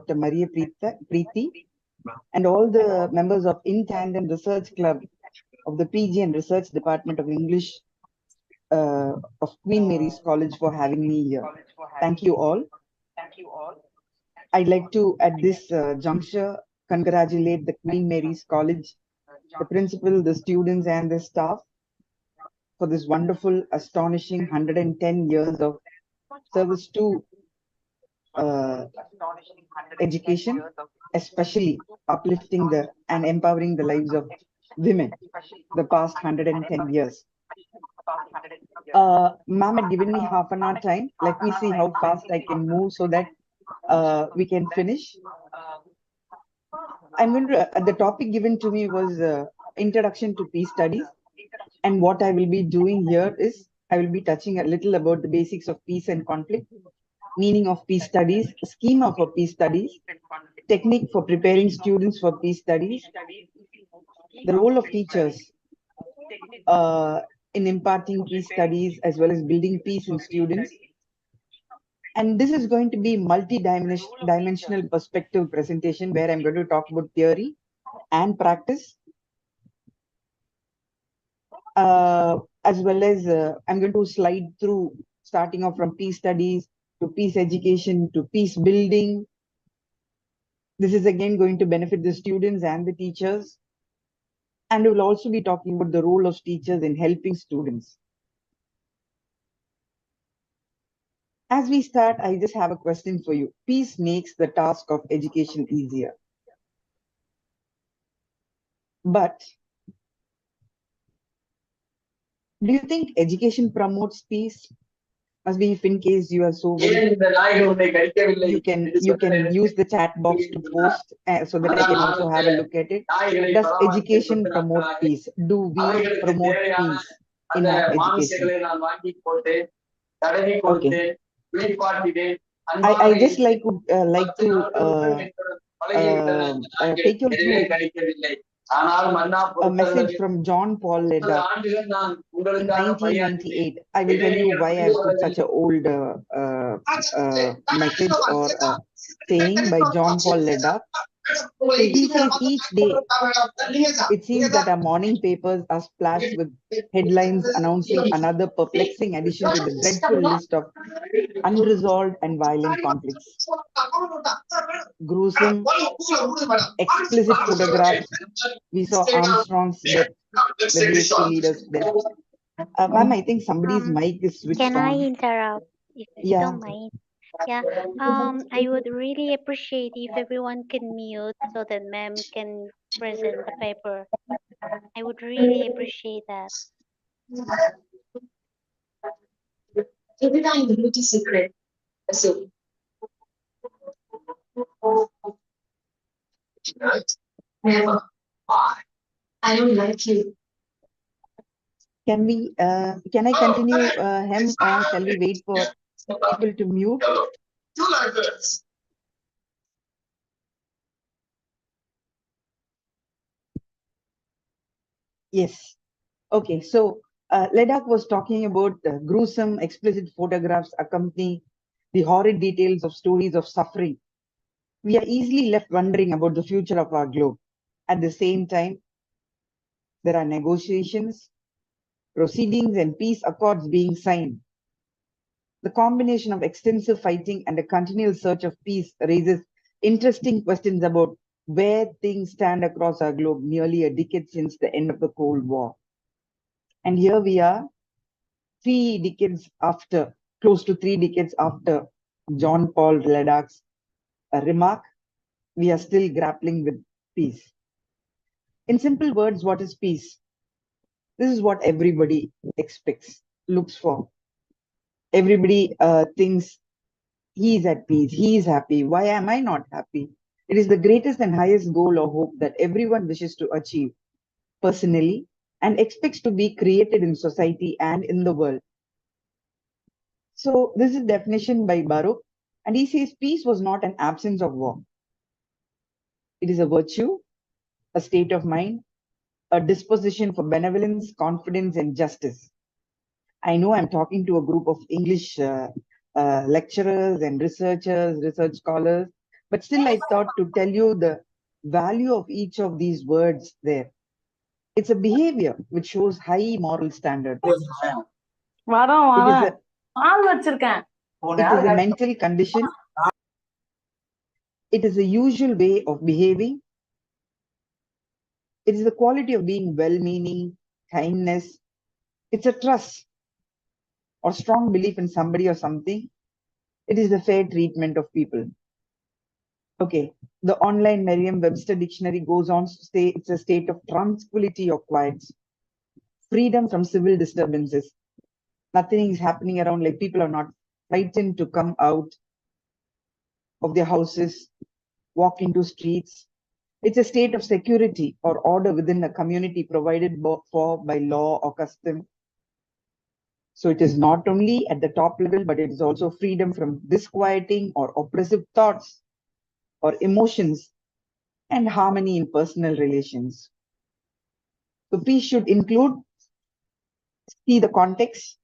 Maria Preeti, and all the members of In Tandem Research Club of the PG and Research Department of English of Queen Mary's College for having me here. Thank you all. I'd like to, at this juncture, congratulate the Queen Mary's College, the principal, the students, and the staff for this wonderful, astonishing 110 years of service to education, especially uplifting and empowering the lives of women the past 110 years. Ma'am had given me half an hour time. Let me see how fast I can move so that we can finish. I'm going to, the topic given to me was Introduction to Peace Studies. And what I will be doing here is I will be touching a little about the basics of peace and conflict, meaning of peace studies, schema for peace studies, technique for preparing students for peace studies, the role of teachers in imparting peace studies as well as building peace in students. And this is going to be multi-dimensional perspective presentation where I'm going to talk about theory and practice, as well as I'm going to slide through starting off from peace studies to peace education to peace building. This is again going to benefit the students and the teachers. And we will also be talking about the role of teachers in helping students. As we start, I just have a question for you. Peace makes the task of education easier. But do you think education promotes peace? Must be if in case you are so very, you can use the chat box to post so that I can also have a look at it. Does education promote peace? Do we promote peace in our education? Okay. I just like to take you through a message from John Paul Leda in 1998. I will tell you why I put such an old message or saying by John Paul Leda. So he says each day it seems that our morning papers are splashed with headlines announcing another perplexing addition to the dreadful list of unresolved and violent conflicts. Gruesome, explicit photographs. We saw Armstrong's death, the BHP leader's death. Ma'am, I think somebody's mic is switched on. Can I interrupt if you Yeah. don't mind? Yeah. I would really appreciate if everyone can mute so that ma'am can present the paper. I would really appreciate that. Every time the beauty secret. So, never. I don't like you. Can we? Can I continue, Hem, or shall we wait for people to mute? You like this. Yes. Okay. So Ledak was talking about gruesome, explicit photographs accompany the horrid details of stories of suffering. We are easily left wondering about the future of our globe. At the same time, there are negotiations, proceedings, and peace accords being signed. The combination of extensive fighting and a continual search of peace raises interesting questions about where things stand across our globe nearly a decade since the end of the Cold War. And here we are, 3 decades after, close to 3 decades after John Paul Ledak's remark, we are still grappling with peace. In simple words, what is peace? This is what everybody expects, looks for. Everybody thinks he is at peace, he is happy. Why am I not happy? It is the greatest and highest goal or hope that everyone wishes to achieve personally and expects to be created in society and in the world. So this is definition by Baruch, and he says peace was not an absence of war. It is a virtue, a state of mind, a disposition for benevolence, confidence, and justice. I know I'm talking to a group of English lecturers and researchers, research scholars, But still, I thought to tell you the value of each of these words there. It's a behavior which shows high moral standard. It is a mental condition. It is a usual way of behaving. It is the quality of being well-meaning, kindness. It's a trust or strong belief in somebody or something. It is the fair treatment of people. Okay, the online Merriam-Webster dictionary goes on to say it's a state of tranquility or quiet, freedom from civil disturbances. Nothing is happening around, like people are not frightened to come out of their houses, walk into streets. It's a state of security or order within a community provided for by law or custom. So it is not only at the top level, but it is also freedom from disquieting or oppressive thoughts or emotions and harmony in personal relations. So peace should include, see the context,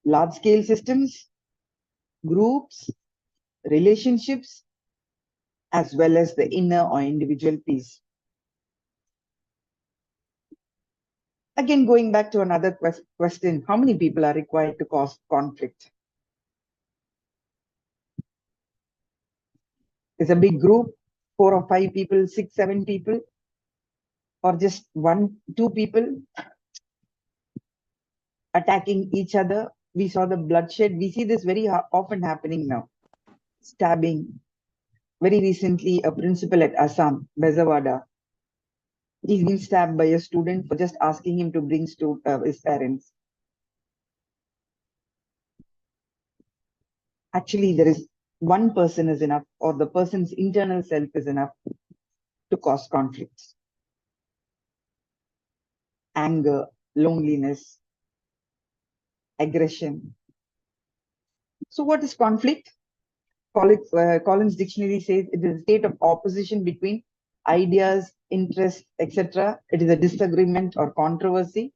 large-scale systems, groups, relationships, as well as the inner or individual peace. Again, going back to another question, how many people are required to cause conflict? It's a big group, 4 or 5 people, 6, 7 people, or just 1, 2 people attacking each other. We saw the bloodshed. We see this very often happening now. Stabbing. Very recently, a principal at Assam, Bezawada, he's been stabbed by a student for just asking him to bring his parents. Actually, there is one person is enough, or the person's internal self is enough to cause conflicts. Anger, loneliness, aggression. So what is conflict? Collins Dictionary says it is a state of opposition between ideas, interests, etc. It is a disagreement or controversy.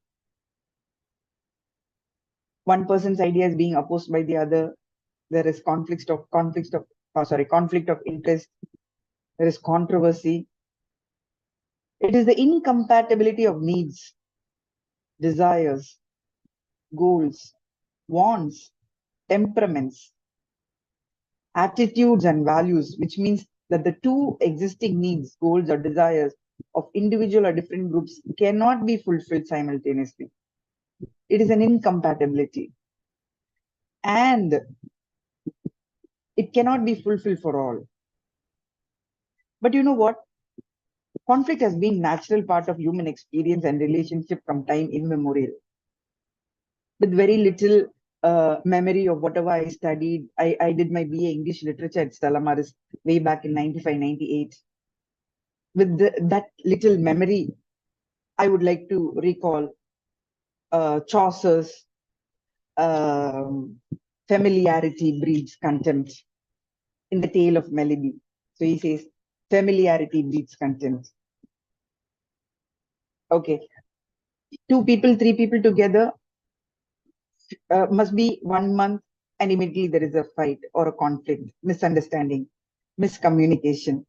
One person's idea is being opposed by the other. There is conflict of interest. There is controversy. It is the incompatibility of needs, desires, goals, wants, temperaments, attitudes, and values, which means that the two existing needs, goals, or desires of individual or different groups cannot be fulfilled simultaneously. It is an incompatibility. And it cannot be fulfilled for all. But you know what? Conflict has been natural part of human experience and relationship from time immemorial. With very little memory of whatever I studied, I did my BA English Literature at Stella Maris way back in 95, 98. With that little memory, I would like to recall Chaucer's familiarity breeds contempt in the Tale of Melody. So he says, familiarity breeds contempt. Okay. 2 people, 3 people together must be 1 month, and immediately there is a fight or a conflict, misunderstanding, miscommunication.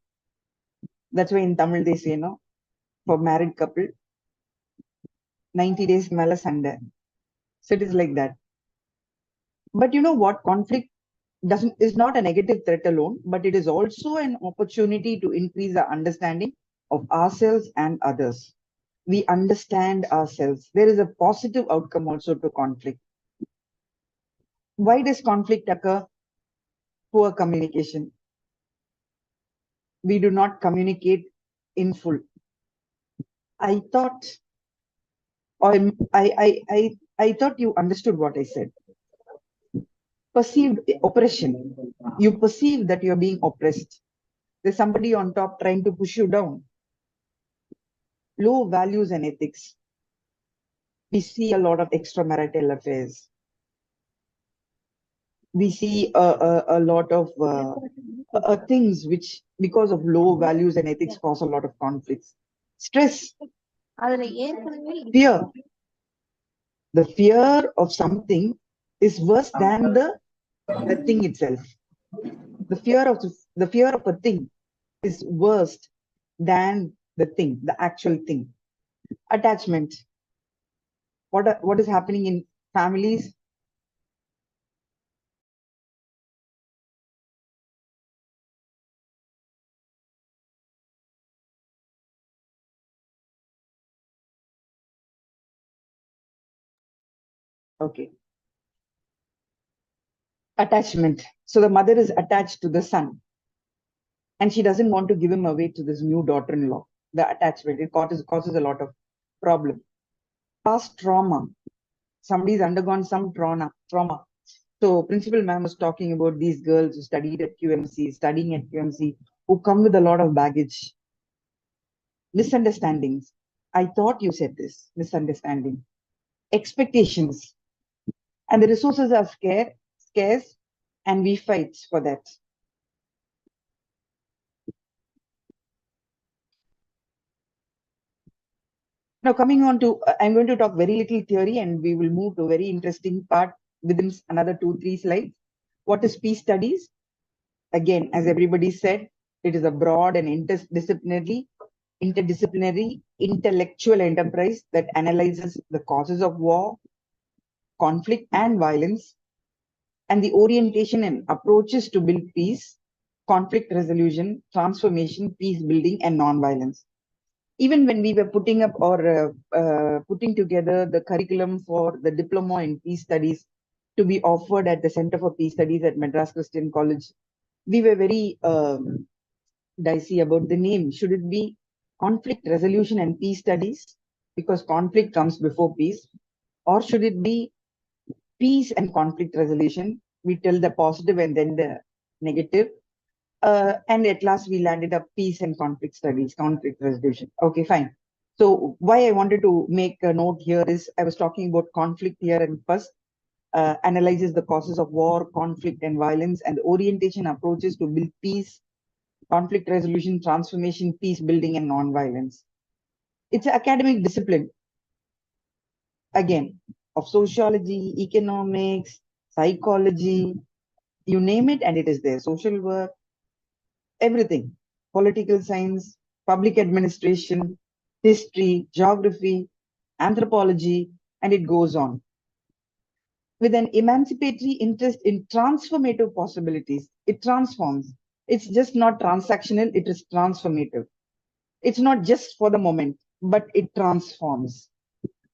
That's why in Tamil they say, no, for married couple, 90 days mala sanda. So it is like that. But you know what? Conflict is not a negative threat alone, but it is also an opportunity to increase our understanding of ourselves and others. We understand ourselves. There is a positive outcome also to conflict. Why does conflict occur? Poor communication. We do not communicate in full. I thought you understood what I said. Perceived oppression. You perceive that you're being oppressed. There's somebody on top trying to push you down. Low values and ethics. We see a lot of extramarital affairs. We see a lot of things which, because of low values and ethics, cause a lot of conflicts. Stress. Fear. The fear of something is worse than the thing itself. The The fear of a thing is worse than the thing, the actual thing. Attachment. What is happening in families? Okay. Attachment. So the mother is attached to the son, and she doesn't want to give him away to this new daughter-in-law. The attachment, it causes a lot of problem. Past trauma. Somebody's undergone some trauma. So principal ma'am was talking about these girls who studied at QMC, studying at QMC, who come with a lot of baggage. Misunderstandings. I thought you said this. Misunderstanding. Expectations. And the resources are scarce, and we fight for that. Now coming on to, I'm going to talk very little theory, and we will move to a very interesting part within another 2-3 slides. What is peace studies? Again, as everybody said, it is a broad and interdisciplinary, intellectual enterprise that analyzes the causes of war, conflict, and violence, and the orientation and approaches to build peace, conflict resolution, transformation, peace building, and non-violence. Even when we were putting up or putting together the curriculum for the diploma in peace studies to be offered at the Center for Peace Studies at Madras Christian College, we were very dicey about the name. Should it be conflict resolution and peace studies, because conflict comes before peace, or should it be peace and conflict resolution? We tell the positive and then the negative. And at last we landed up peace and conflict studies, conflict resolution. Okay, fine. So why I wanted to make a note here is I was talking about conflict here, and first analyzes the causes of war, conflict, and violence, and the orientation approaches to build peace, conflict resolution, transformation, peace building, and non-violence. It's an academic discipline, again, of sociology, economics, psychology, you name it, and it is there. Social work, everything, political science, public administration, history, geography, anthropology, and it goes on. With an emancipatory interest in transformative possibilities, it transforms. It's just not transactional, it is transformative. It's not just for the moment, but it transforms.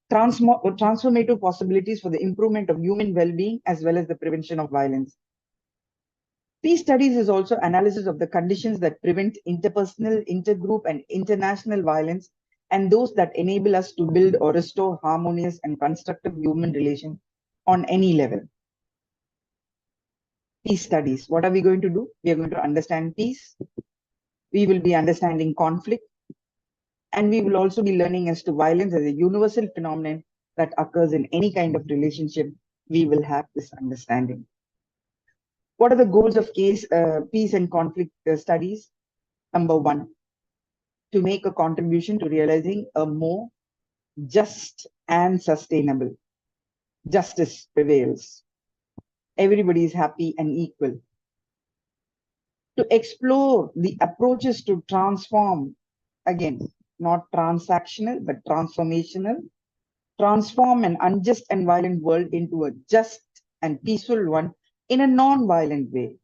Transformative possibilities for the improvement of human well-being as well as the prevention of violence. Peace studies is also analysis of the conditions that prevent interpersonal, intergroup, and international violence, and those that enable us to build or restore harmonious and constructive human relations on any level. Peace studies. What are we going to do? We are going to understand peace. We will be understanding conflict. And we will also be learning as to violence as a universal phenomenon that occurs in any kind of relationship. We will have this understanding. What are the goals of peace and conflict studies? Number one, to make a contribution to realizing a more just and sustainable. Justice prevails. Everybody is happy and equal. To explore the approaches to transform, again, not transactional, but transformational, transform an unjust and violent world into a just and peaceful one in a non-violent way,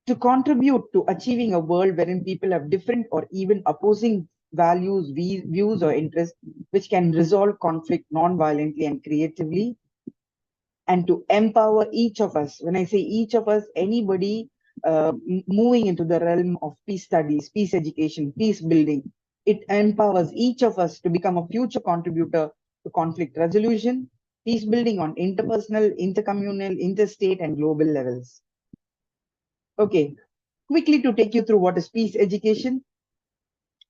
to contribute to achieving a world wherein people have different or even opposing values, views, or interests, which can resolve conflict non-violently and creatively, and to empower each of us. When I say each of us, anybody moving into the realm of peace studies, peace education, peace building, it empowers each of us to become a future contributor to conflict resolution, peace building on interpersonal, intercommunal, interstate, and global levels. Okay, quickly to take you through what is peace education.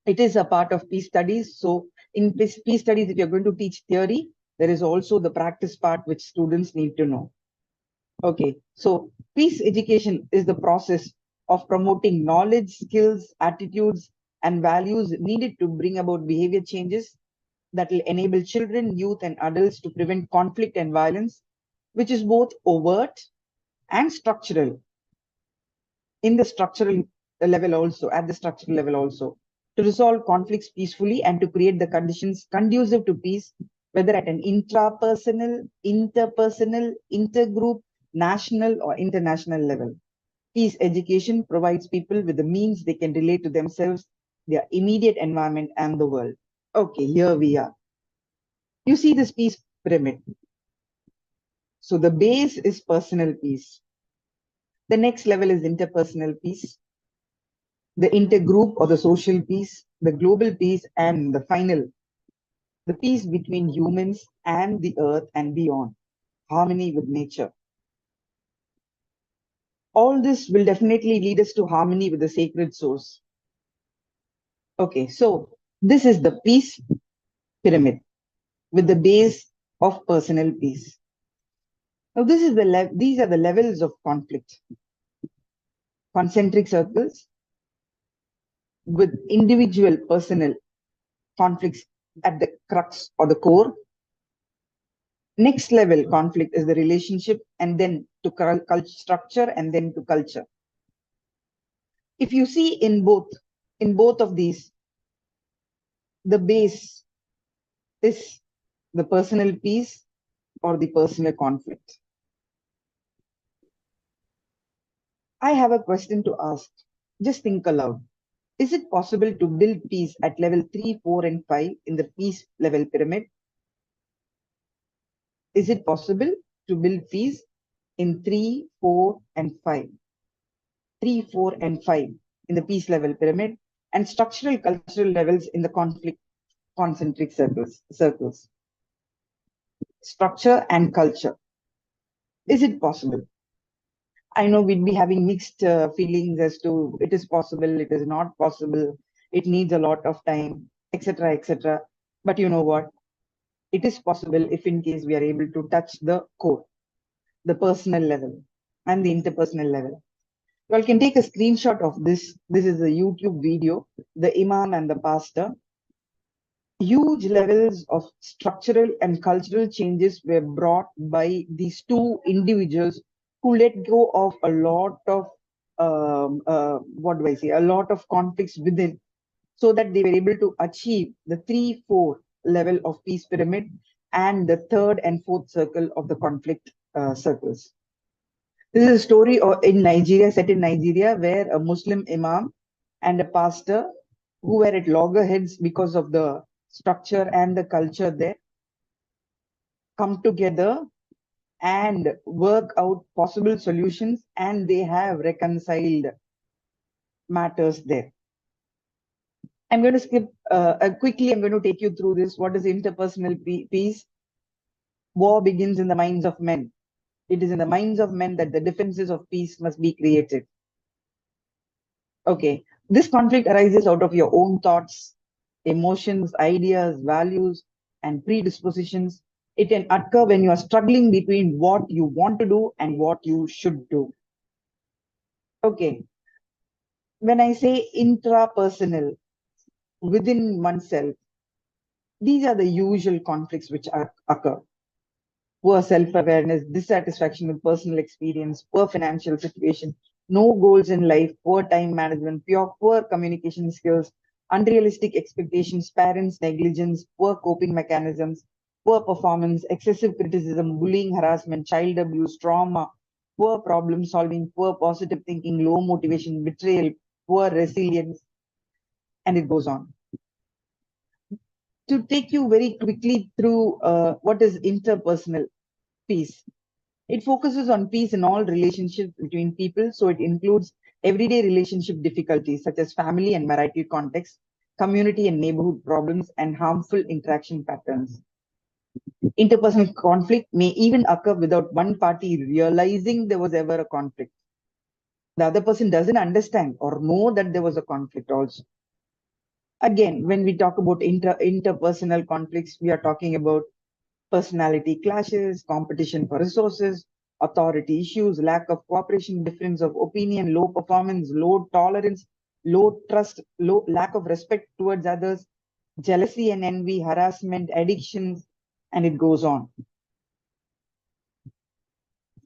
It is a part of peace studies. So in peace studies, if you're going to teach theory, there is also the practice part which students need to know. Okay, so peace education is the process of promoting knowledge, skills, attitudes, and values needed to bring about behavior changes that will enable children, youth, and adults to prevent conflict and violence, which is both overt and structural, in the structural level also, at the structural level also, to resolve conflicts peacefully and to create the conditions conducive to peace, whether at an intrapersonal, interpersonal, intergroup, national or international level. Peace education provides people with the means they can relate to themselves, their immediate environment, and the world. Okay, here we are. You see this peace pyramid. So the base is personal peace. The next level is interpersonal peace, the intergroup or the social peace, the global peace, and the final, the peace between humans and the earth and beyond, harmony with nature. All this will definitely lead us to harmony with the sacred source. Okay, so this is the peace pyramid with the base of personal peace. Now, these are the levels of conflict. Concentric circles with individual personal conflicts at the crux or the core. Next level conflict is the relationship, and then to structure, and then to culture. If you see in both of these, the base is the personal peace or the personal conflict. I have a question to ask. Just think aloud. Is it possible to build peace at level 3, 4, and 5 in the peace level pyramid? Is it possible to build peace in 3, 4, and 5? 3, 4, and 5 in the peace level pyramid, and structural cultural levels in the conflict concentric circles. Structure and culture. Is it possible? I know we'd be having mixed feelings as to it is possible, it is not possible, it needs a lot of time, etc., etc. But you know what? It is possible if in case we are able to touch the core, the personal level and the interpersonal level. You all can take a screenshot of this. This is a YouTube video, the Imam and the pastor. Huge levels of structural and cultural changes were brought by these two individuals who let go of a lot of, a lot of conflicts within, so that they were able to achieve the 3, 4 level of peace pyramid and the third and fourth circle of the conflict circles. This is a story in Nigeria, set in Nigeria, where a Muslim imam and a pastor who were at loggerheads because of the structure and the culture there come together and work out possible solutions, and they have reconciled matters there. I'm going to skip quickly. I'm going to take you through this. What is interpersonal peace? War begins in the minds of men. It is in the minds of men that the defenses of peace must be created. Okay, this conflict arises out of your own thoughts, emotions, ideas, values, and predispositions. It can occur when you are struggling between what you want to do and what you should do. Okay, when I say intrapersonal, within oneself, these are the usual conflicts which occur. Poor self-awareness, dissatisfaction with personal experience, poor financial situation, no goals in life, poor time management, poor communication skills, unrealistic expectations, parents' negligence, poor coping mechanisms, poor performance, excessive criticism, bullying, harassment, child abuse, trauma, poor problem solving, poor positive thinking, low motivation, betrayal, poor resilience, and it goes on. To take you very quickly through what is interpersonal peace. It focuses on peace in all relationships between people, so it includes everyday relationship difficulties such as family and marital context, community and neighborhood problems, and harmful interaction patterns. Interpersonal conflict may even occur without one party realizing there was ever a conflict. The other person doesn't understand or know that there was a conflict also. Again, when we talk about interpersonal conflicts, we are talking about personality clashes, competition for resources, authority issues, lack of cooperation, difference of opinion, low performance, low tolerance, low trust, lack of respect towards others, jealousy and envy, harassment, addictions, and it goes on.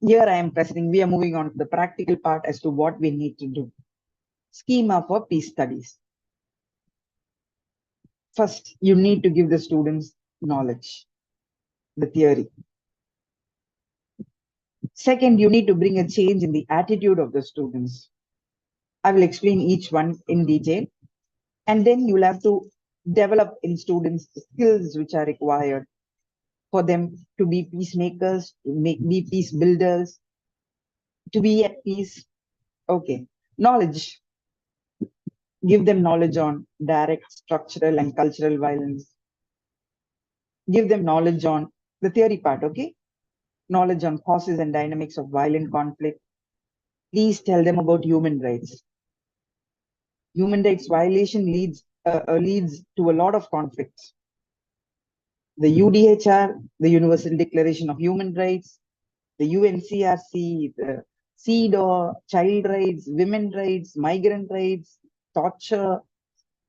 Here I am presenting, we are moving on to the practical part as to what we need to do. Schema for peace studies. First, you need to give the students knowledge, the theory. Second, you need to bring a change in the attitude of the students. I will explain each one in detail. And then you'll have to develop in students the skills which are required for them to be peacemakers, be peace builders, to be at peace. Okay. Knowledge. Give them knowledge on direct, structural, and cultural violence. Give them knowledge on the theory part, okay? Knowledge on causes and dynamics of violent conflict. Please tell them about human rights. Human rights violation leads to a lot of conflicts. The UDHR, the Universal Declaration of Human Rights, the UNCRC, the CEDAW, child rights, women rights, migrant rights, torture,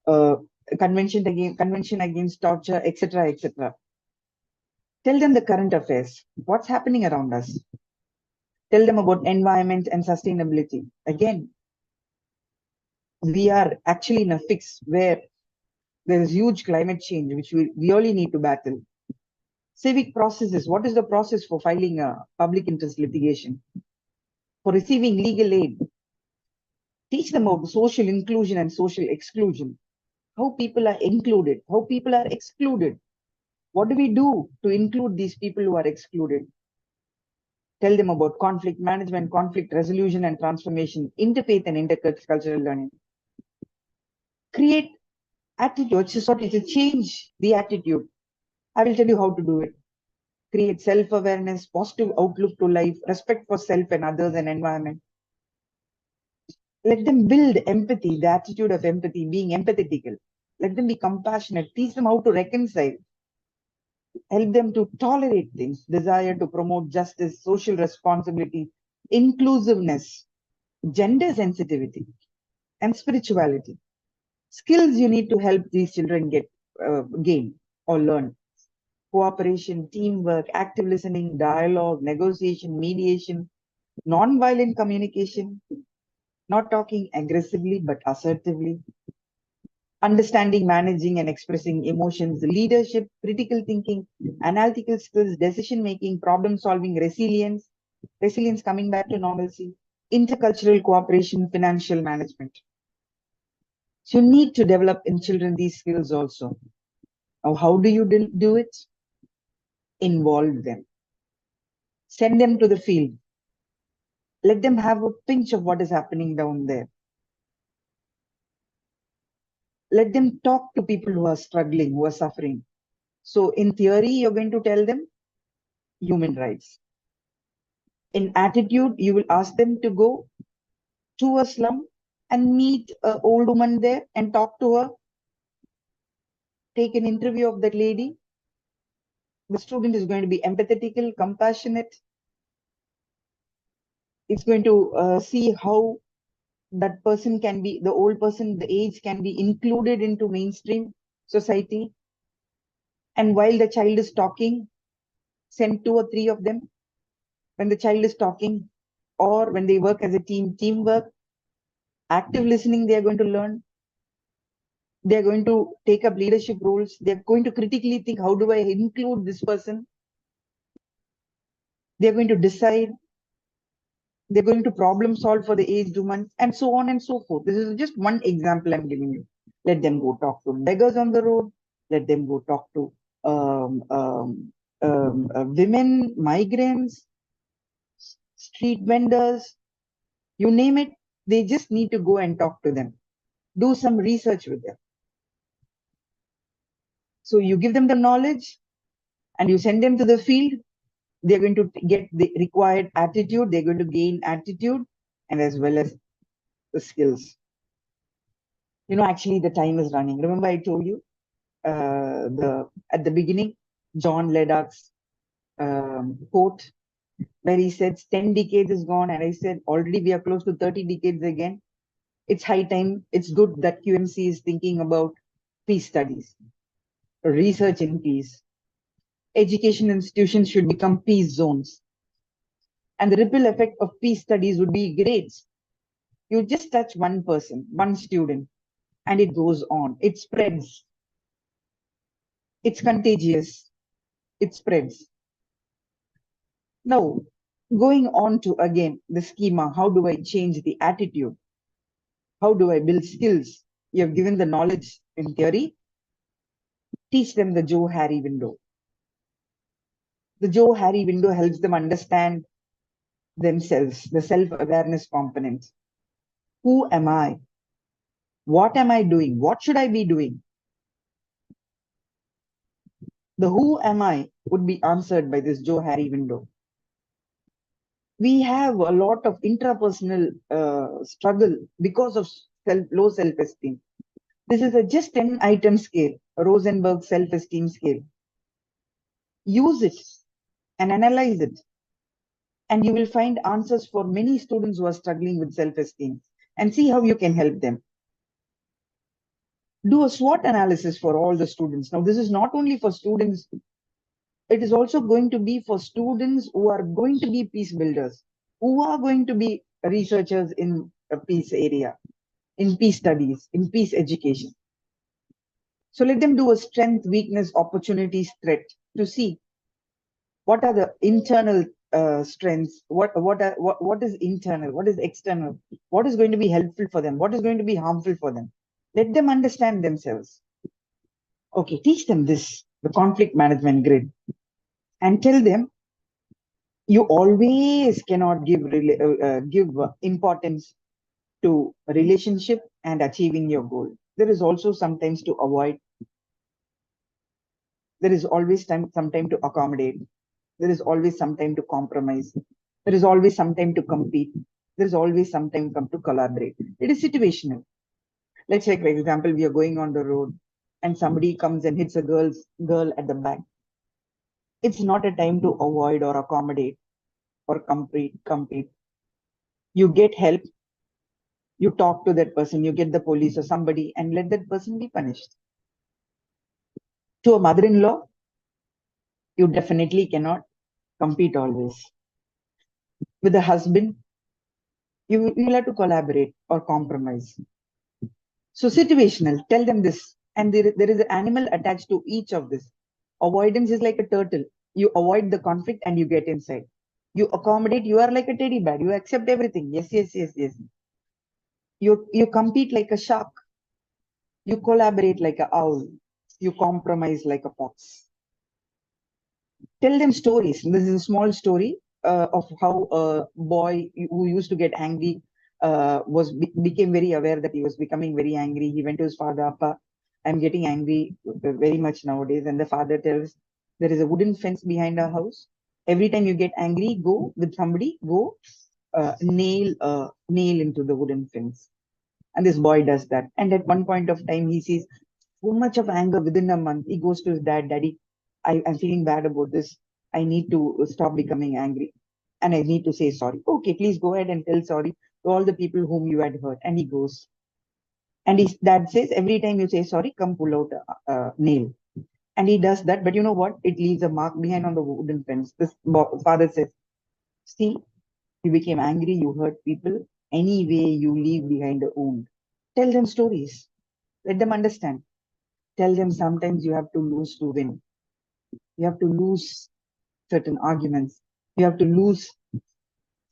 uh, convention against torture, etc., etc. Tell them the current affairs, what's happening around us. Tell them about environment and sustainability. Again, we are actually in a fix where there is huge climate change, which we really need to battle. Civic processes. What is the process for filing a public interest litigation? For receiving legal aid. Teach them about social inclusion and social exclusion. How people are included, how people are excluded. What do we do to include these people who are excluded? Tell them about conflict management, conflict resolution and transformation, interfaith and intercultural learning. Create attitude, to change the attitude. I will tell you how to do it. Create self-awareness, positive outlook to life, respect for self and others and environment. Let them build empathy, the attitude of empathy, being empathetical. Let them be compassionate. Teach them how to reconcile. Help them to tolerate things, desire to promote justice, social responsibility, inclusiveness, gender sensitivity, and spirituality. Skills you need to help these children gain or learn. Cooperation, teamwork, active listening, dialogue, negotiation, mediation, non-violent communication, not talking aggressively but assertively, understanding, managing, and expressing emotions, leadership, critical thinking, analytical skills, decision making, problem solving, resilience coming back to normalcy, intercultural cooperation, financial management. So you need to develop in children these skills also. Now, how do you do it? Involve them. Send them to the field. Let them have a pinch of what is happening down there. Let them talk to people who are struggling, who are suffering. So in theory, you're going to tell them human rights. In attitude, you will ask them to go to a slum and meet an old woman there and talk to her. Take an interview of that lady. The student is going to be empathetical, compassionate. It's going to see how that person can be, the old person, the age can be included into mainstream society. And while the child is talking, send 2 or 3 of them. When the child is talking or when they work as a teamwork, active listening, they are going to learn. They're going to take up leadership roles. They're going to critically think, how do I include this person? They're going to decide. They're going to problem solve for the aged woman and so on and so forth. This is just one example I'm giving you. Let them go talk to beggars on the road. Let them go talk to women, migrants, street vendors, you name it. They just need to go and talk to them. Do some research with them. So you give them the knowledge and you send them to the field. They're going to get the required attitude. They're going to gain attitude and as well as the skills. You know, actually the time is running. Remember I told you at the beginning, John Ledach's quote where he said 10 decades is gone. And I said, already we are close to 30 decades again. It's high time. It's good that QMC is thinking about peace studies, research in peace. Education institutions should become peace zones. And the ripple effect of peace studies would be great. You just touch one person, one student, and it goes on. It spreads. It's contagious. It spreads. Now, going on to again the schema, how do I change the attitude? How do I build skills? You have given the knowledge in theory. Teach them the Joe Harry window. The Joe Harry window helps them understand themselves, the self-awareness component. Who am I? What am I doing? What should I be doing? The who am I would be answered by this Joe Harry window. We have a lot of intrapersonal struggle because of low self-esteem. This is a just 10-item scale, a Rosenberg self-esteem scale. Use it and analyze it. And you will find answers for many students who are struggling with self-esteem and see how you can help them. Do a SWOT analysis for all the students. Now, this is not only for students, it is also going to be for students who are going to be peace builders, who are going to be researchers in a peace area, in peace studies, in peace education. So let them do a strength, weakness, opportunities, threat to see what are the internal strengths, what is internal, what is external, what is going to be helpful for them, what is going to be harmful for them. Let them understand themselves. Okay, teach them this, the conflict management grid, and tell them you always cannot give importance to a relationship and achieving your goal. There is also sometimes to avoid. There is always some time to accommodate. There is always some time to compromise. There is always some time to compete. There is always some time to collaborate. It is situational. Let's say, for example, we are going on the road and somebody comes and hits a girl at the back. It's not a time to avoid or accommodate or compete. You get help. You talk to that person. You get the police or somebody and let that person be punished. To a mother-in-law, you definitely cannot compete always. With a husband, you will have to collaborate or compromise. So situational, tell them this. And there is an animal attached to each of this. Avoidance is like a turtle. You avoid the conflict and you get inside. You accommodate, you are like a teddy bear. You accept everything. Yes, yes, yes, yes. You compete like a shark. You collaborate like an owl. You compromise like a fox. Tell them stories. This is a small story of how a boy who used to get angry became very aware that he was becoming very angry. He went to his father, Appa, I'm getting angry very much nowadays. And the father tells, there is a wooden fence behind our house. Every time you get angry, go with somebody, go nail into the wooden fence. And this boy does that. And at one point of time, he sees so much of anger within a month. He goes to his dad, Daddy, I'm feeling bad about this. I need to stop becoming angry. And I need to say sorry. Okay, please go ahead and tell sorry to all the people whom you had hurt. And he goes. And his dad says, every time you say sorry, come pull out a nail. And he does that. But you know what? It leaves a mark behind on the wooden fence. This father says, see, you became angry, you hurt people. Anyway, you leave behind a wound. Tell them stories. Let them understand. Tell them sometimes you have to lose to win. You have to lose certain arguments. You have to lose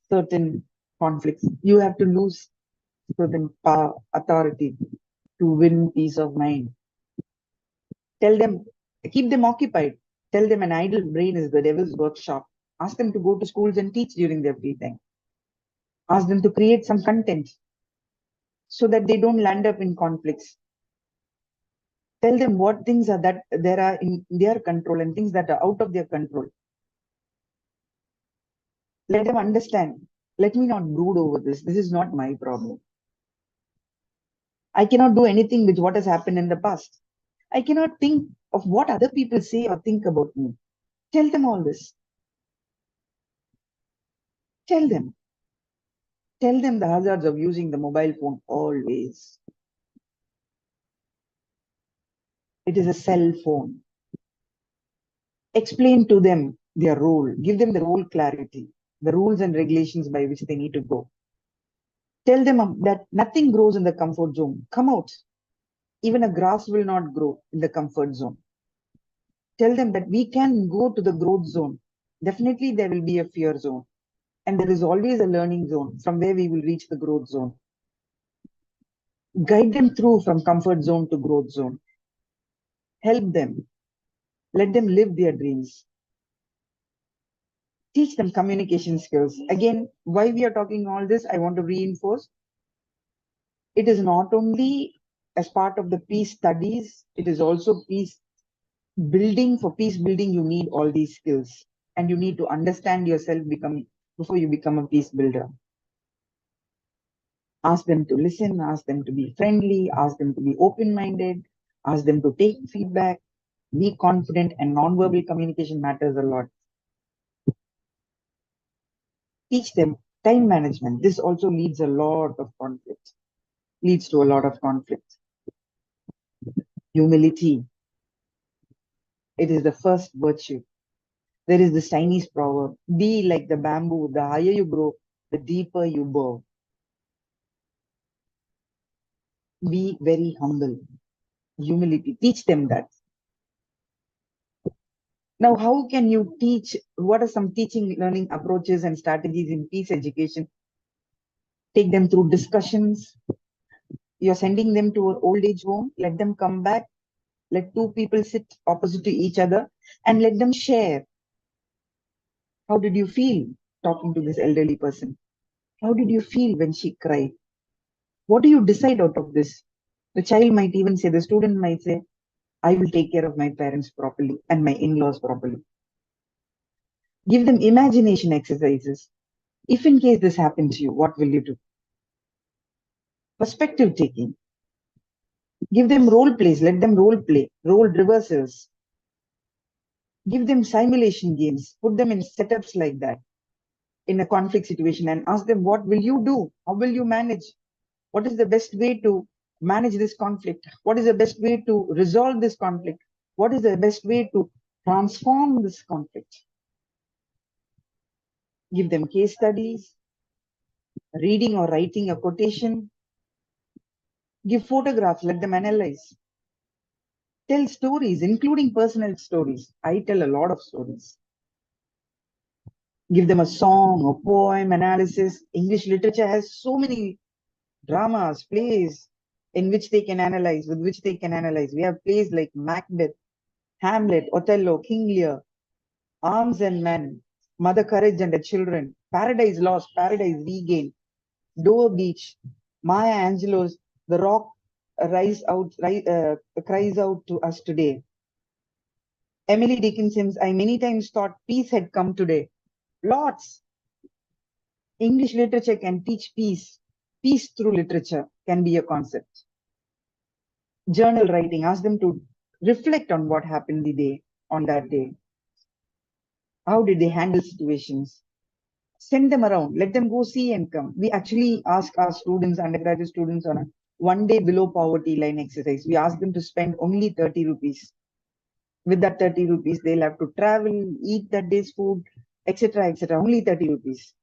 certain conflicts. You have to lose certain power, authority to win peace of mind. Tell them, keep them occupied. Tell them an idle brain is the devil's workshop. Ask them to go to schools and teach during their free time. Ask them to create some content so that they don't land up in conflicts. Tell them what things are that there are in their control and things that are out of their control. Let them understand. Let me not brood over this. This is not my problem. I cannot do anything with what has happened in the past. I cannot think of what other people say or think about me. Tell them all this. Tell them. Tell them the hazards of using the mobile phone always. It is a cell phone. Explain to them their role. Give them the role clarity. the rules and regulations by which they need to go. Tell them that nothing grows in the comfort zone. Come out. Even a grass will not grow in the comfort zone. Tell them that we can go to the growth zone. Definitely there will be a fear zone. And there is always a learning zone from where we will reach the growth zone. Guide them through from comfort zone to growth zone. Help them. Let them live their dreams. Teach them communication skills. Again, why we are talking all this, I want to reinforce. It is not only as part of the peace studies, it is also peace building. For peace building, you need all these skills. And you need to understand yourself before you become a peace builder. Ask them to listen, ask them to be friendly, ask them to be open-minded, ask them to take feedback, be confident, and non-verbal communication matters a lot. Teach them time management. This also leads to a lot of conflict. Humility. It is the first virtue. There is this Chinese proverb, be like the bamboo, the higher you grow, the deeper you bow. Be very humble. Humility. Teach them that. Now, how can you teach? What are some teaching learning approaches and strategies in peace education? Take them through discussions. You're sending them to an old age home. Let them come back. Let two people sit opposite to each other and let them share. How did you feel talking to this elderly person? How did you feel when she cried? What do you decide out of this? The child might even say, the student might say, I will take care of my parents properly and my in-laws properly. Give them imagination exercises. If in case this happens to you, what will you do? Perspective taking. Give them role plays. Let them role play. Role reversals. Give them simulation games. Put them in setups like that in a conflict situation and ask them, what will you do? How will you manage? What is the best way to manage this conflict? What is the best way to resolve this conflict? What is the best way to transform this conflict? Give them case studies, reading or writing a quotation. Give photographs, let them analyze. Tell stories, including personal stories. I tell a lot of stories. Give them a song, a poem, analysis. English literature has so many dramas, plays in which they can analyze, with which they can analyze. We have plays like Macbeth, Hamlet, Othello, King Lear, Arms and Men, Mother Courage and the Children, Paradise Lost, Paradise Regained, Dover Beach, Maya Angelou's The Rock cries out to us today. Emily Dickinson's I many times thought peace had come today. Lots. English literature can teach peace. Peace through literature can be a concept. Journal writing, ask them to reflect on what happened on that day. How did they handle situations? Send them around, let them go see and come. We actually ask our students, undergraduate students, on a 1 day below poverty line exercise. We ask them to spend only 30 rupees. With that 30 rupees, they'll have to travel, eat that day's food, etc., etc. Only 30 rupees.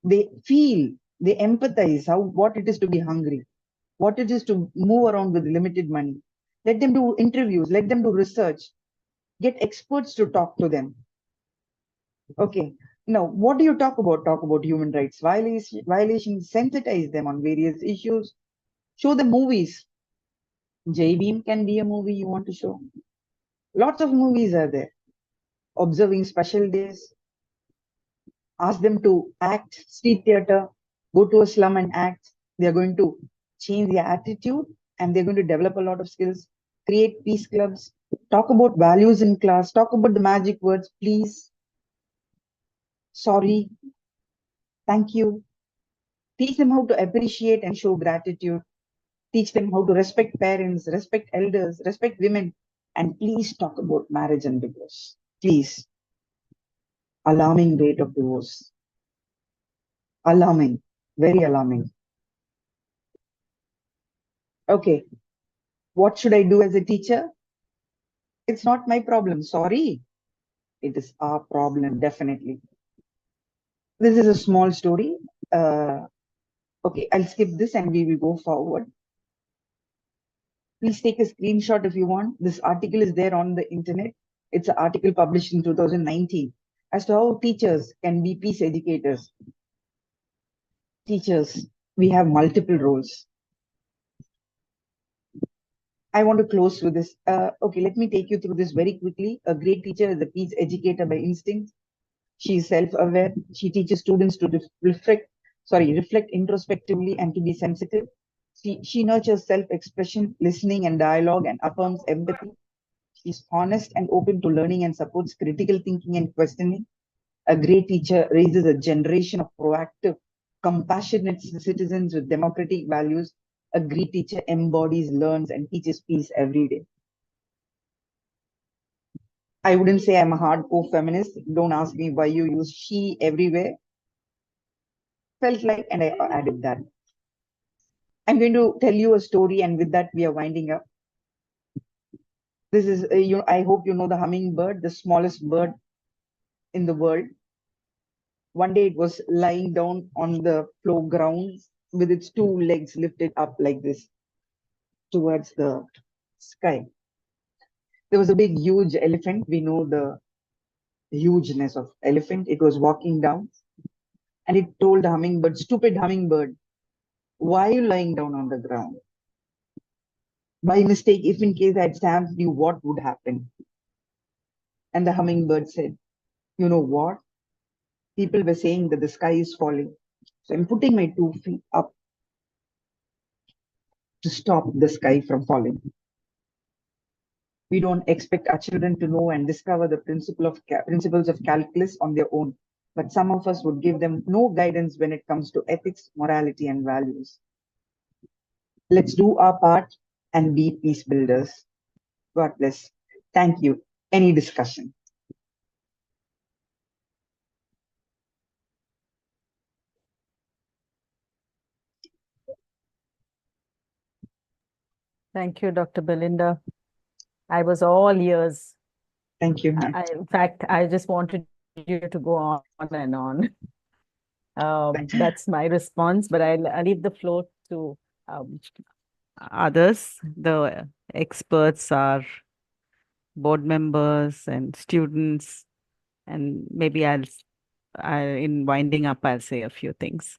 They feel, they empathize what it is to be hungry, what it is to move around with limited money. Let them do interviews, let them do research, get experts to talk to them. Okay, now what do you talk about? Talk about human rights violations, sensitize them on various issues, show them movies. J Beam can be a movie you want to show. Lots of movies are there. Observing special days. Ask them to act, street theater, go to a slum and act. They're going to change their attitude and they're going to develop a lot of skills. Create peace clubs. Talk about values in class. Talk about the magic words, please, sorry, thank you. Teach them how to appreciate and show gratitude. Teach them how to respect parents, respect elders, respect women. And please talk about marriage and divorce. Please. Alarming rate of divorce. Alarming. Very alarming. Okay. What should I do as a teacher? It's not my problem. Sorry. It is our problem, definitely. This is a small story. Okay, I'll skip this and we will go forward. Please take a screenshot if you want. This article is there on the internet. It's an article published in 2019 as to how teachers can be peace educators. Teachers, we have multiple roles. I want to close with this. Okay, let me take you through this very quickly. A great teacher is a peace educator by instinct. She is self-aware. She teaches students to reflect introspectively and to be sensitive. She nurtures self-expression, listening and dialogue, and affirms empathy. She's honest and open to learning and supports critical thinking and questioning. A great teacher raises a generation of proactive, compassionate citizens with democratic values. A great teacher embodies, learns, and teaches peace every day. I wouldn't say I'm a hardcore feminist. Don't ask me why you use she everywhere. Felt like, and I added that. I'm going to tell you a story, and with that, we are winding up. This is, I hope you know the hummingbird, the smallest bird in the world. One day it was lying down on the floor ground with its two legs lifted up like this towards the sky. There was a big, huge elephant. We know the hugeness of elephant. It was walking down and it told the hummingbird, stupid hummingbird, why are you lying down on the ground? By mistake, if in case I had stamped you, what would happen? And the hummingbird said, you know what? People were saying that the sky is falling. So I'm putting my 2 feet up to stop the sky from falling. We don't expect our children to know and discover the principles of calculus on their own, but some of us would give them no guidance when it comes to ethics, morality, and values. Let's do our part and be peace builders. God bless. Thank you. Any discussion? Thank you, Dr. Belinda. I was all ears. Thank you. In fact, I just wanted you to go on and on. That's my response, but I'll leave the floor to others. The experts are board members and students, and maybe in winding up, I'll say a few things.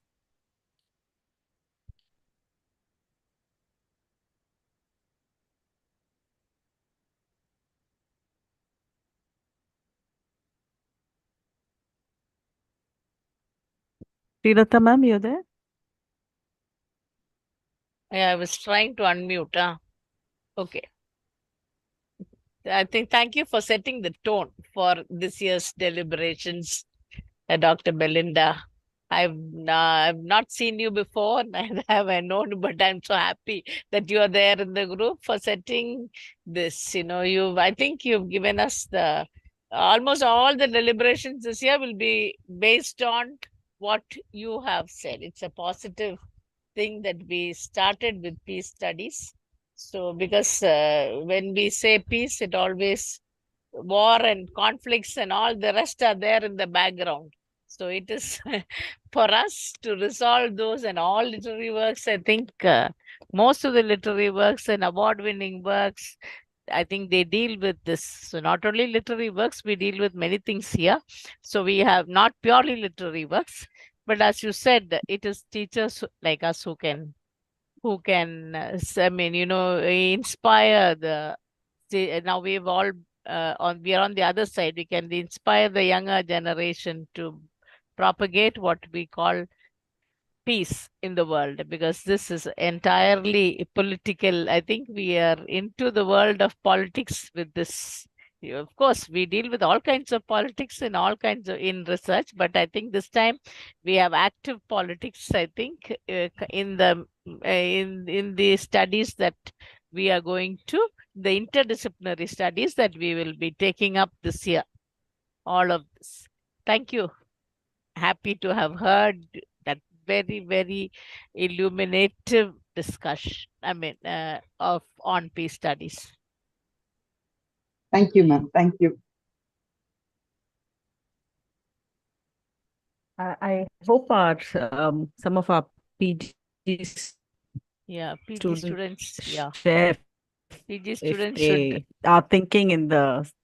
Srilata ma'am, you there? Yeah, I was trying to unmute. Okay. I think thank you for setting the tone for this year's deliberations, Dr. Belinda. I've not seen you before, neither have I known, but I'm so happy that you are there in the group for setting this. I think you've given us almost all the deliberations this year will be based on what you have said. It's a positive thing that we started with peace studies. So, because when we say peace, it always war and conflicts and all the rest are there in the background. So it is for us to resolve those, and all literary works. I think most of the literary works and award-winning works, I think they deal with this. So not only literary works, we deal with many things here. So we have not purely literary works, but as you said, it is teachers like us who can inspire now we've all we are on the other side. We can inspire the younger generation to propagate what we call peace in the world, because this is entirely political. I think we are into the world of politics with this. Of course, we deal with all kinds of politics and all kinds of in research, but I think this time we have active politics. I think in the studies that we are going to, the interdisciplinary studies that we will be taking up this year. All of this. Thank you. Happy to have heard that very, very illuminative discussion, on peace studies. Thank you, ma'am. Thank you. I hope our some of our PG Yeah, PG students students, yeah, share PG if students should. they are thinking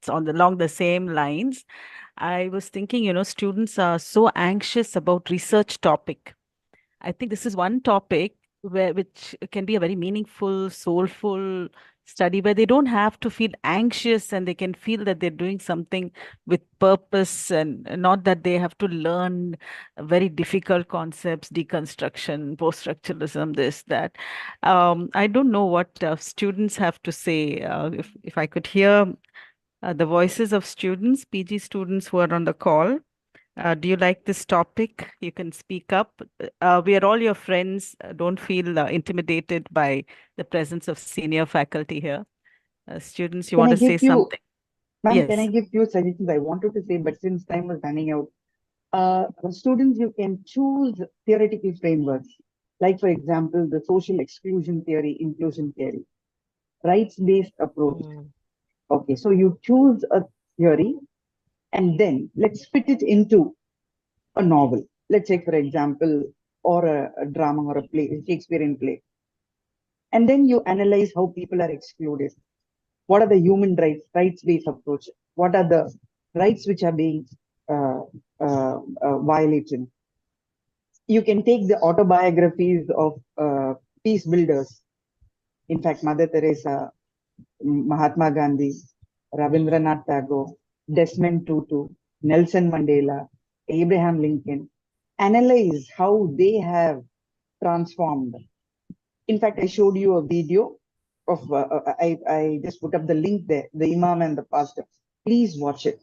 along the same lines. I was thinking, students are so anxious about research topic. I think this is one topic which can be a very meaningful, soulful study where they don't have to feel anxious and they can feel that they're doing something with purpose and not that they have to learn very difficult concepts, deconstruction, post-structuralism, this, that. I don't know what students have to say. If I could hear the voices of students, PG students who are on the call. Do you like this topic? You can speak up. We are all your friends. Don't feel intimidated by the presence of senior faculty here. Students, you Can want I to give say you, something? ma'am, can I Yes. give few suggestions I wanted to say, but since time was running out, students, you can choose theoretical frameworks, like for example, the social exclusion theory, inclusion theory, rights-based approach. Mm. Okay, so you choose a theory and then let's fit it into a novel. Let's say, for example, or a drama or a play, a Shakespearean play. And then you analyze how people are excluded. What are the human rights, rights-based approach? What are the rights which are being uh, violated? You can take the autobiographies of peace builders. In fact, Mother Teresa, Mahatma Gandhi, Rabindranath Tagore, Desmond Tutu, Nelson Mandela, Abraham Lincoln. Analyze how they have transformed. In fact, I showed you a video of, I just put up the link there, the Imam and the Pastor. Please watch it.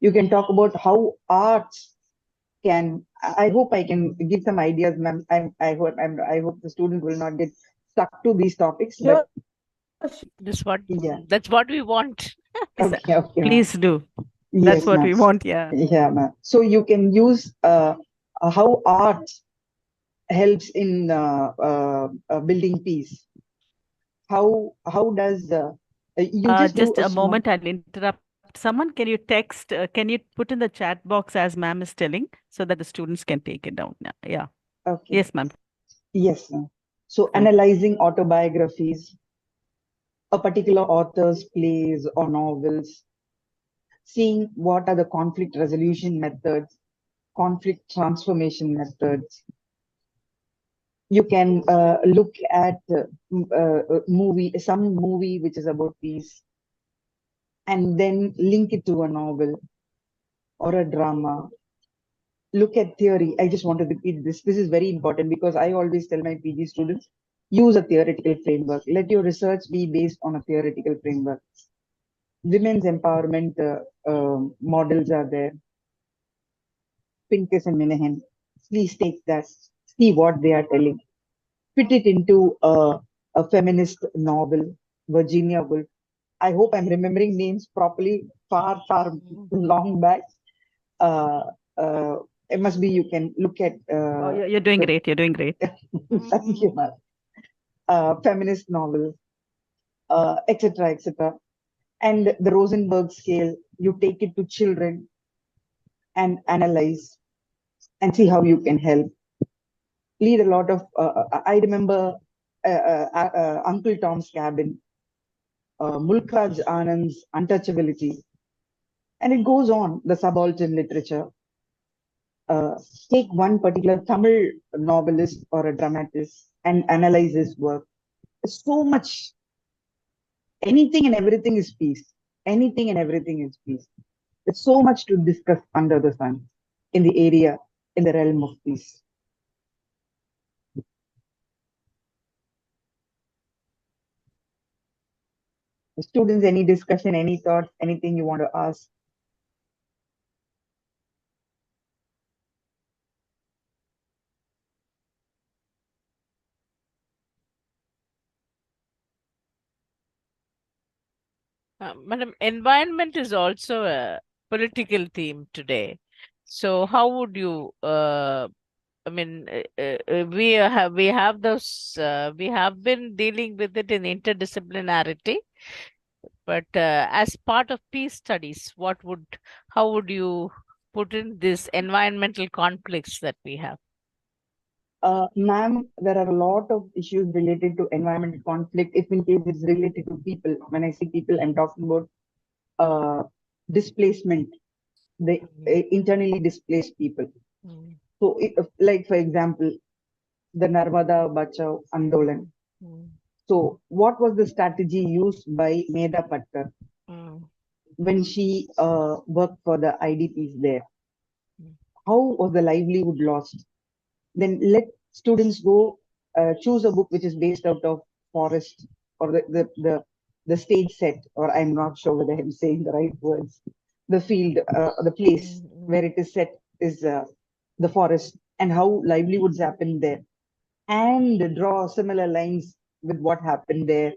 You can talk about how arts can, I hope I can give some ideas, ma'am. I hope the student will not get stuck to these topics, but yeah. That's what we want. Okay, okay, ma'am. Please do. That's Yes, what ma'am. we want. Yeah. Yeah, ma'am. So you can use how art helps in building peace. How does you just do Just a a small? moment, I'll interrupt. Someone, can you text? Can you put in the chat box as ma'am is telling so that the students can take it down? Yeah. Okay. Yes, ma'am. Yes, ma'am. So Thank you. analyzing autobiographies, a particular author's plays or novels, seeing what are the conflict resolution methods, conflict transformation methods. You can look at some movie which is about peace, and then link it to a novel or a drama. Look at theory. I just want to repeat this. This is very important because I always tell my PG students, use a theoretical framework. Let your research be based on a theoretical framework. Women's empowerment models are there. Pincus and Minahan. Please take that. See what they are telling. Fit it into a feminist novel, Virginia Woolf. I hope I'm remembering names properly. Far long back. Uh, uh, it must be. You can look at. Oh, you're doing great. You're doing great. Thank you, ma'am. Feminist novel, etc., etc. And the Rosenberg scale. You take it to children and analyze and see how you can help. Lead a lot of. I remember Uncle Tom's Cabin, Mulkraj Anand's Untouchability, and it goes on. The subaltern literature. Take one particular Tamil novelist or a dramatist and analyze his work. So much. Anything and everything is peace. Anything and everything is peace. There's so much to discuss under the sun in the area, in the realm of peace. Students, any discussion, any thoughts, anything you want to ask? Madam, environment is also a political theme today. So how would you, I mean, we have those, we have been dealing with it in interdisciplinarity, but as part of peace studies, how would you put in these environmental conflicts that we have? Ma'am, there are a lot of issues related to environmental conflict. If in case it's related to people, when I say people, I'm talking about displacement, the internally displaced people. Mm. So, like for example, the Narmada Bachao Andolan. Mm. So, what was the strategy used by Medha Patkar Mm. when she worked for the IDPs there? Mm. How was the livelihood lost? Then let students go choose a book which is based out of forest or the stage set, or I'm not sure whether I'm saying the right words. The field, the place where it is set is the forest, and how livelihoods happen there, and draw similar lines with what happened there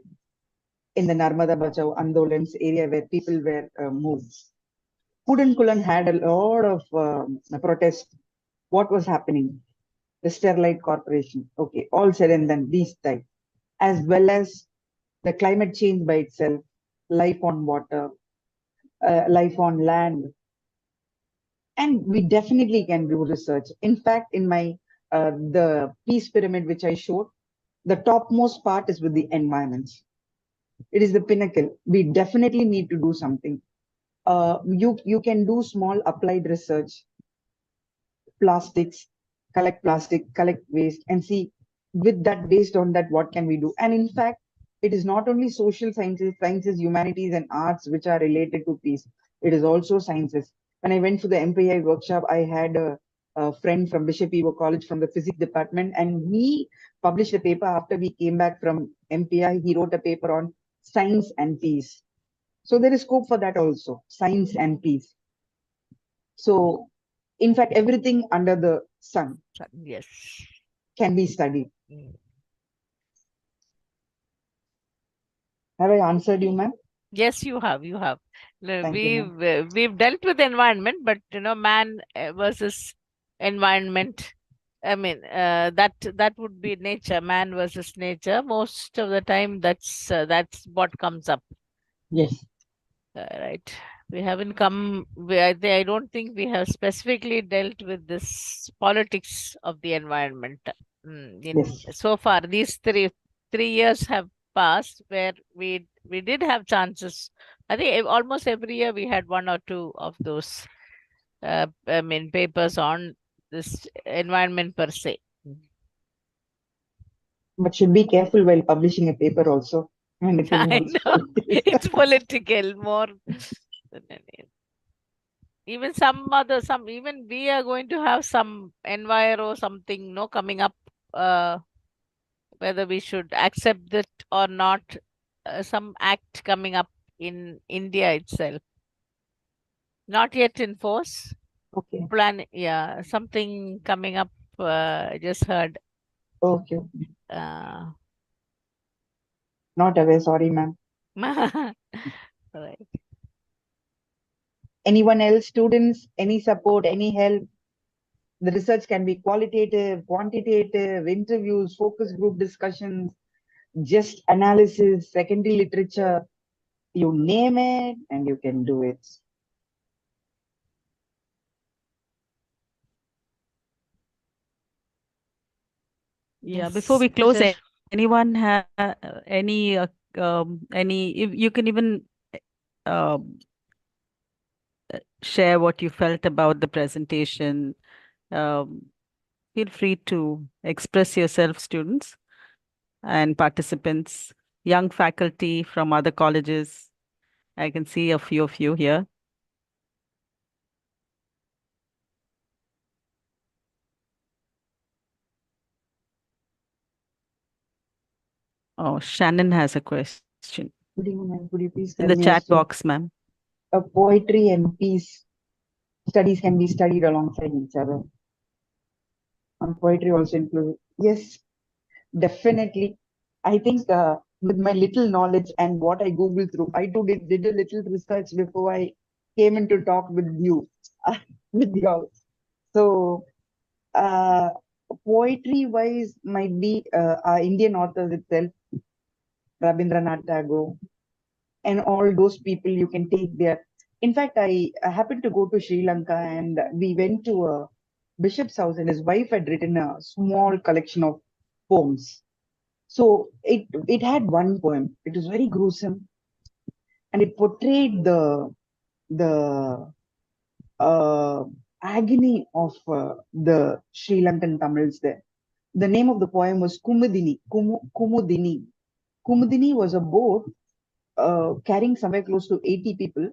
in the Narmada Bachao Andolans area where people were moved. Kudankulan had a lot of protest. What was happening? The Sterlite Corporation. Okay, all said and done, these type, as well as the climate change by itself, life on water, life on land, and we definitely can do research. In fact, in my the peace pyramid which I showed, the topmost part is with the environment. It is the pinnacle. We definitely need to do something. You can do small applied research, plastics, collect waste, and see with that, based on that, what can we do. And in fact, it is not only social sciences, humanities, and arts which are related to peace. It is also sciences. When I went for the MPI workshop, I had a friend from Bishop Evo College from the physics department, and he published a paper after we came back from MPI. He wrote a paper on science and peace. So there is scope for that also, science and peace. So, in fact, everything under the sun Yes. can be studied. Mm. Have I answered you, ma'am? Yes, you have. You have. Thank you, ma'am. We've dealt with environment, but man versus environment. I mean, that would be nature, man versus nature. Most of the time, that's what comes up. Yes. Right. We haven't come. I don't think we have specifically dealt with this politics of the environment. Yes. So far, these 3 years have passed where we did have chances. I think almost every year we had one or two of those. Papers on this environment per se. But should be careful while publishing a paper also. And it I involves know politics. it's political more than any. Even even we are going to have some enviro something no coming up, whether we should accept it or not, some act coming up in India itself, not yet in force. Okay. Something coming up. I just heard. Okay. Uh, Not aware. Sorry, ma'am. right. Anyone else? Students? Any support? Any help? The research can be qualitative, quantitative, interviews, focus group discussions, just analysis, secondary literature. You name it and you can do it. Yeah, before we Yes, close, Mrs. anyone have any, if you can even um, share what you felt about the presentation. Um, Feel free to express yourself, students and participants, young faculty from other colleges. I can see a few of you here. Oh, Shannon has a question Good evening, ma'am. Could you please in tell the me as chat to box, ma'am. poetry and peace studies can be studied alongside each other? And poetry also included. Yes, definitely. I think with my little knowledge and what I Googled through, I too did a little research before I came in to talk with you, with y'all. So, uh, poetry wise, might be our Indian authors itself, Rabindranath Tagore, and all those people. You can take their In fact, I happened to go to Sri Lanka and we went to a bishop's house and his wife had written a small collection of poems. So it had one poem. It was very gruesome and it portrayed the uh, agony of the Sri Lankan Tamils there. The name of the poem was Kumudini. Kumudini. Kumudini was a boat carrying somewhere close to 80 people,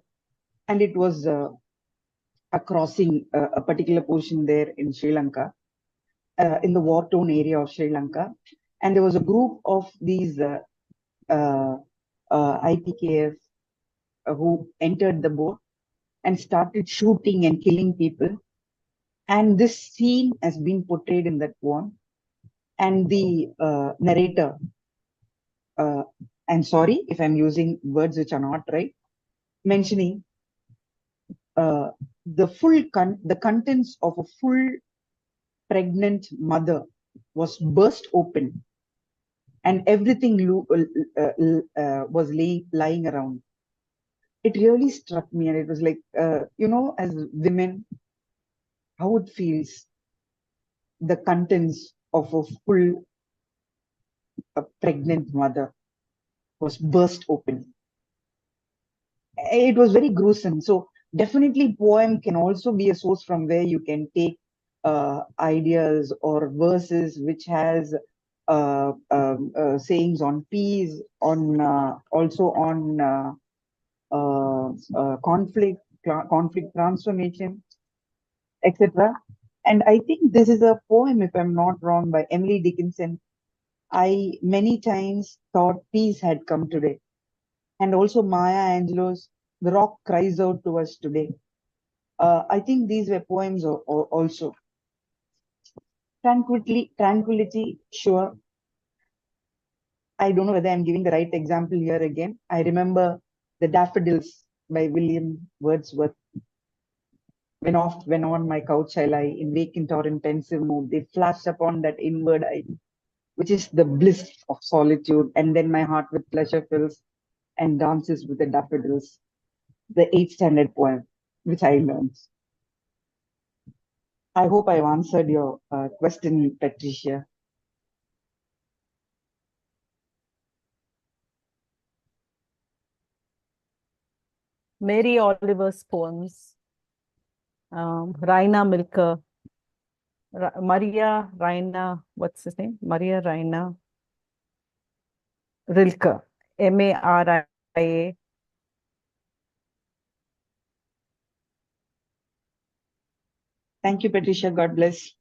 and it was crossing a particular portion there in Sri Lanka, in the war-torn area of Sri Lanka. And there was a group of these uh, IPKF who entered the boat and started shooting and killing people. And this scene has been portrayed in that poem. And the narrator, I'm sorry if I'm using words which are not right, mentioning uh, the contents of a full pregnant mother was burst open and everything was lying around. It really struck me and it was like, as women, how it feels, the contents of a full pregnant mother was burst open. It was very gruesome. So definitely poem can also be a source from where you can take ideas or verses which has sayings on peace, on also on conflict transformation, etc. And I think this is a poem, if I'm not wrong, by Emily Dickinson. I many times thought peace had come today. And also Maya Angelou's The Rock Cries Out to Us Today. I think these were poems also. Tranquility, sure. I don't know whether I'm giving the right example here again. I remember The Daffodils by William Wordsworth. When on my couch I lie, in vacant or in pensive mood, they flash upon that inward eye, which is the bliss of solitude, and then my heart with pleasure fills and dances with the daffodils. The 8th standard poem, which I learned. I hope I've answered your question, Patricia. Mary Oliver's poems, Raina Milker, Maria Raina, what's his name? Maria Raina Rilke, Maria. Thank you, Patricia. God bless.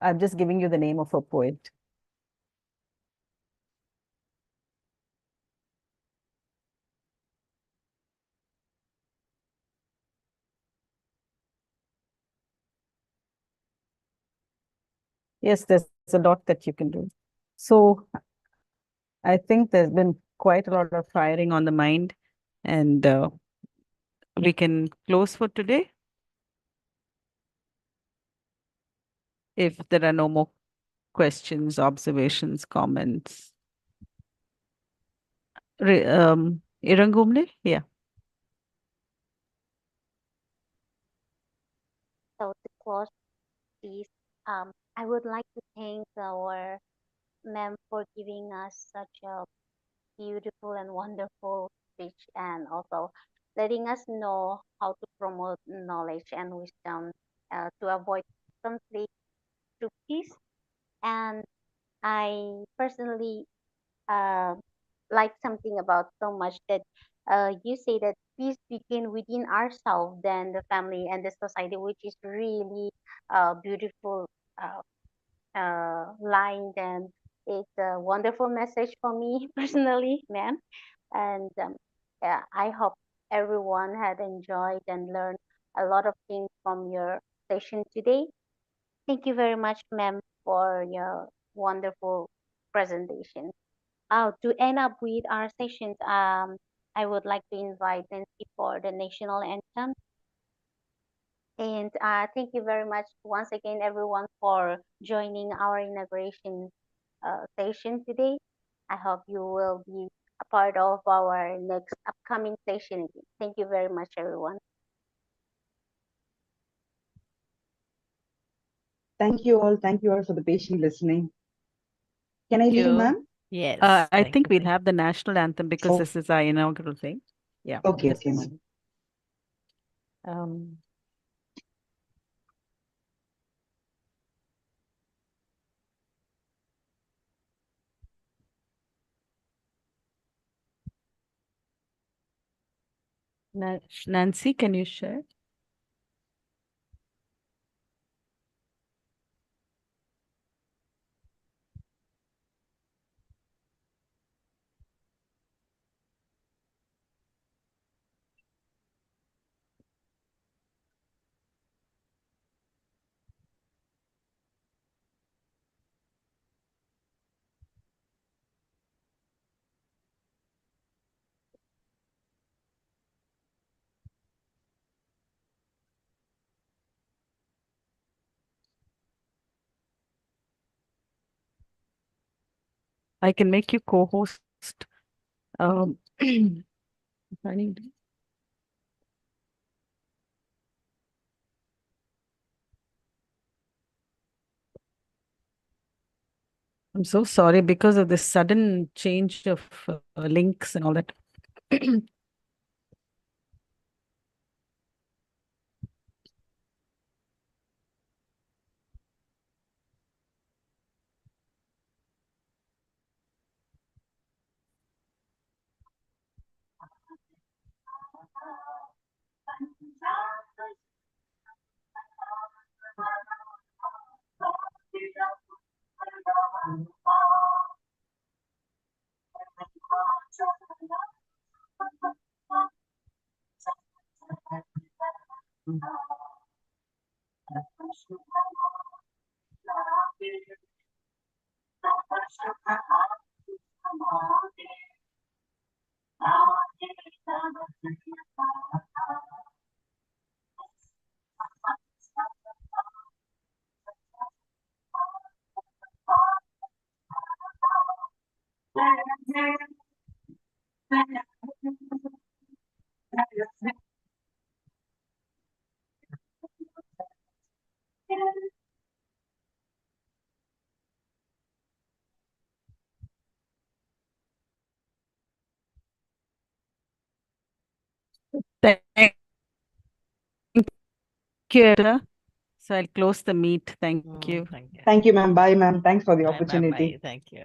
I'm just giving you the name of a poet. Yes, there's a lot that you can do. So I think there's been quite a lot of firing on the mind, and we can close for today if there are no more questions, observations, comments. Irangumle? Yeah. So to close this, I would like to thank our ma'am for giving us such a beautiful and wonderful speech, and also letting us know how to promote knowledge and wisdom to avoid conflict through peace. And I personally uh, like something about so much that you say that peace begin within ourselves, then the family and the society, which is really beautiful uh, line. Then it's a wonderful message for me personally, ma'am. And yeah, I hope everyone had enjoyed and learned a lot of things from your session today. Thank you very much, ma'am, for your wonderful presentation. To end up with our sessions, I would like to invite Nancy for the national anthem. And thank you very much once again, everyone, for joining our inauguration session today. I hope you will be a part of our next upcoming session again. Thank you very much, everyone. Thank you all. Thank you all for the patient listening. Can I leave, you. ma'am? Yes. I thank think you, we'll thank have the national anthem because Oh. this is our inaugural thing. Yeah. Okay, just okay, a ma'am. moment. Nancy, can you share? I can make you co-host. Finding- I'm so sorry because of this sudden change of links and all that. Thank you, Edna. So I'll close the meet. Thank you. Thank you. Thank you, ma'am. Bye, ma'am. Thanks for the Bye, bye, opportunity. bye. Thank you.